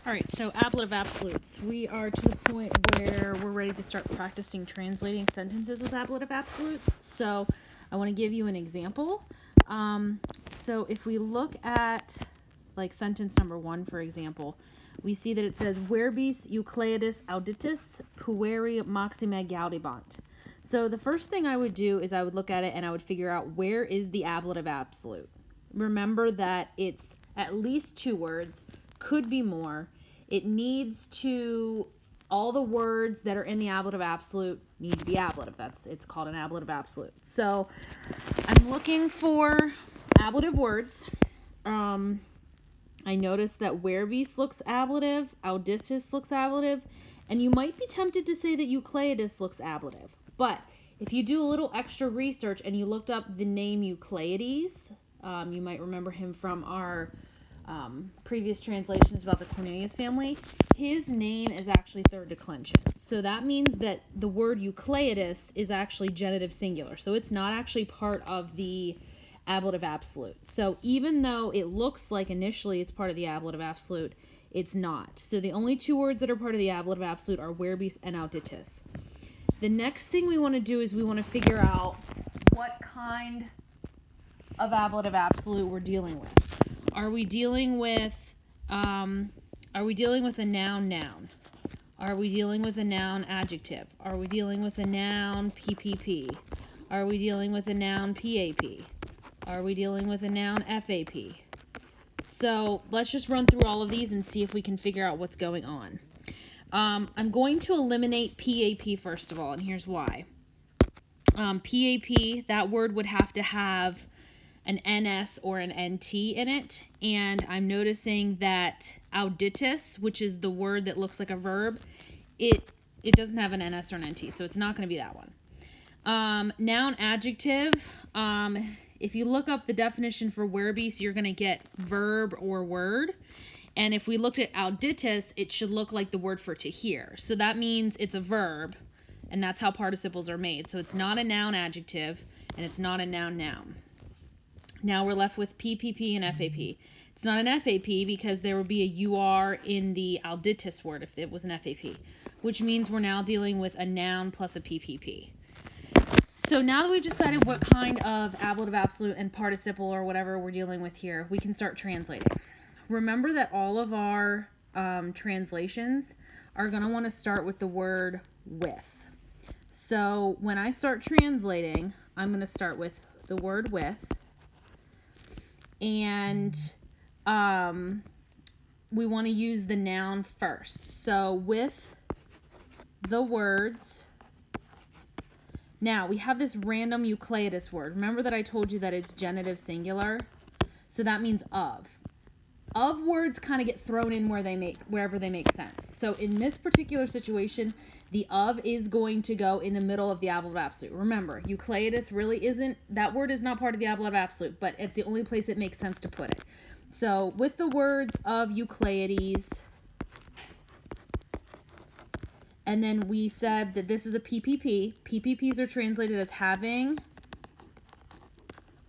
All right, so ablative absolutes. We are to the point where we're ready to start practicing translating sentences with ablative absolutes. So I want to give you an example. So if we look at like sentence number 1, for example, we see that it says, verbis Euclidis auditus pueri maxime gaudibant. So the first thing I would do is I would look at it and I would figure out where is the ablative absolute. Remember that it's at least 2 words, could be more. It needs to, all the words that are in the ablative absolute need to be ablative. It's called an ablative absolute. So I'm looking for ablative words. I noticed that verbis looks ablative, auditus looks ablative, and you might be tempted to say that Euclidis looks ablative. But if you do a little extra research and you looked up the name Euclides, you might remember him from our previous translations about the Cornelius family. His name is actually third declension. So that means that the word Euclidis is actually genitive singular. So it's not actually part of the ablative absolute. So even though it looks like initially it's part of the ablative absolute, it's not. So the only 2 words that are part of the ablative absolute are verbis and auditus. The next thing we want to do is we want to figure out what kind of ablative absolute we're dealing with. Are we dealing with a noun? Are we dealing with a noun adjective? Are we dealing with a noun PPP? Are we dealing with a noun PAP? Are we dealing with a noun FAP? So let's just run through all of these and see if we can figure out what's going on. I'm going to eliminate PAP first of all, and here's why. PAP, that word would have to have an NS or an NT in it, and I'm noticing that auditus, which is the word that looks like a verb, it doesn't have an NS or an NT, so it's not going to be that one. Noun adjective, if you look up the definition for verbis, you're going to get verb or word, and if we looked at auditus, it should look like the word for to hear, so that means it's a verb, and that's how participles are made, so it's not a noun adjective, and it's not a noun. Now we're left with PPP and FAP. It's not an FAP because there would be a UR in the auditus word if it was an FAP, which means we're now dealing with a noun plus a PPP. So now that we've decided what kind of ablative absolute and participle or whatever we're dealing with here, we can start translating. Remember that all of our translations are going to want to start with the word with. So when I start translating, I'm going to start with the word with. And we want to use the noun first. So with the words. Now we have this random Euclidis word. Remember that I told you that it's genitive singular? So that means of. Of words kind of get thrown in wherever they make sense. So in this particular situation, the of is going to go in the middle of the ablative absolute. Remember, Euclidis really isn't, that word is not part of the ablative absolute, but it's the only place it makes sense to put it. So with the words of Euclides, and then we said that this is a PPP. PPPs are translated as having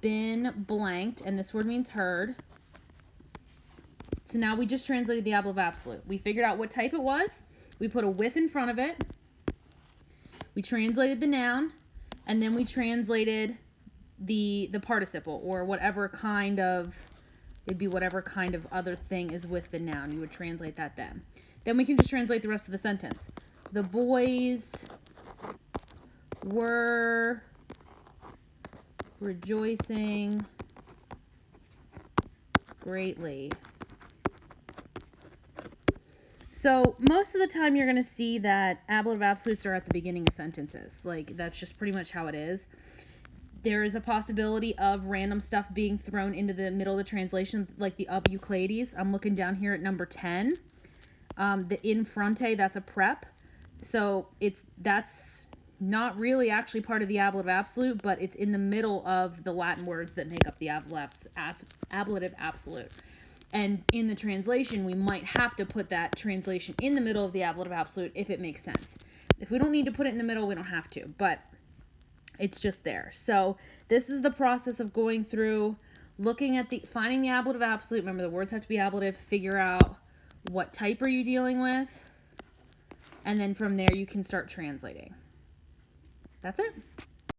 been blanked, and this word means heard. So now we just translated the ablative absolute. We figured out what type it was. We put a with in front of it. We translated the noun, and then we translated the participle, or whatever kind of, it'd be whatever kind of other thing is with the noun. You would translate that then. Then we can just translate the rest of the sentence. The boys were rejoicing greatly. So most of the time you're going to see that ablative absolutes are at the beginning of sentences. Like, that's just pretty much how it is. There is a possibility of random stuff being thrown into the middle of the translation, like the of Euclides. I'm looking down here at number 10. The in fronte, that's a prep. So that's not really actually part of the ablative absolute, but it's in the middle of the Latin words that make up the ablative absolute. And in the translation, we might have to put that translation in the middle of the ablative absolute if it makes sense. If we don't need to put it in the middle, we don't have to, but it's just there. So this is the process of going through, looking at finding the ablative absolute. Remember, the words have to be ablative. Figure out what type are you dealing with, and then from there you can start translating. That's it.